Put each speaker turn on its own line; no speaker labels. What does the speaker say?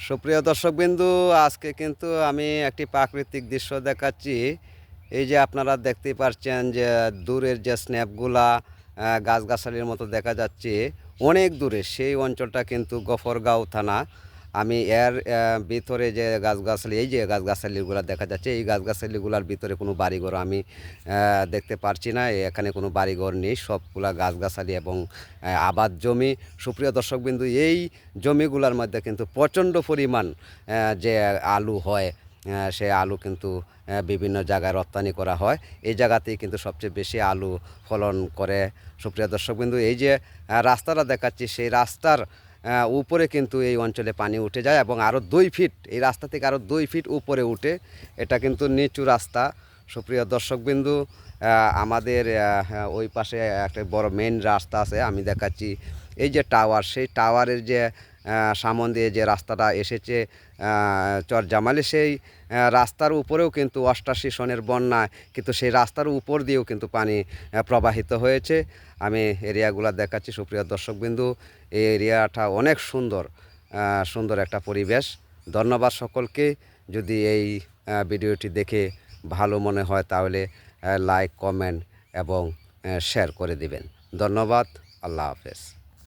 সুপ্রিয় দর্শকবিন্দু, আজকে কিন্তু আমি একটি প্রাকৃতিক দৃশ্য দেখাচ্ছি। এই যে আপনারা দেখতেই পাচ্ছেন যে দূরের যে স্ন্যাপগুলা গাছগাছালির মতো দেখা যাচ্ছে অনেক দূরে, সেই অঞ্চলটা কিন্তু গফরগাঁও থানা। আমি এর ভিতরে যে গাছগাছালি, এই যে গাছগাছালিগুলো দেখা যাচ্ছে, এই গাছগাছালিগুলোর ভিতরে কোনো বাড়িঘর আমি দেখতে পারছি না। এখানে কোনো বাড়িঘর নেই, সবগুলা গাছগাছালি এবং আবাদ জমি। সুপ্রিয় দর্শকবিন্দু, এই জমিগুলোর মধ্যে কিন্তু প্রচণ্ড পরিমাণ যে আলু হয়, সে আলু কিন্তু বিভিন্ন জায়গায় রপ্তানি করা হয়। এই জায়গাতেই কিন্তু সবচেয়ে বেশি আলু ফলন করে। সুপ্রিয় দর্শকবিন্দু, এই যে রাস্তাটা দেখাচ্ছি, সেই রাস্তার উপরে কিন্তু এই অঞ্চলে পানি উঠে যায় এবং আরও 2 ফিট, এই রাস্তা থেকে আরও 2 ফিট উপরে উঠে। এটা কিন্তু নিচু রাস্তা। সুপ্রিয় দর্শকবিন্দু, আমাদের ওই পাশে একটা বড় মেন রাস্তা আছে, আমি দেখাচ্ছি। এই যে টাওয়ার, সেই টাওয়ারের যে সামন দিয়ে যে রাস্তাটা এসেছে চরজামালি, সেই রাস্তার উপরেও কিন্তু 88 সনের বন্যায় কিন্তু সেই রাস্তার উপর দিয়েও কিন্তু পানি প্রবাহিত হয়েছে। আমি এরিয়াগুলো দেখাচ্ছি। সুপ্রিয় দর্শকবিন্দু, এই এরিয়াটা অনেক সুন্দর, সুন্দর একটা পরিবেশ। ধন্যবাদ সকলকে। যদি এই ভিডিওটি দেখে ভালো মনে হয় তাহলে লাইক, কমেন্ট এবং শেয়ার করে দিবেন। ধন্যবাদ। আল্লাহ হাফেজ।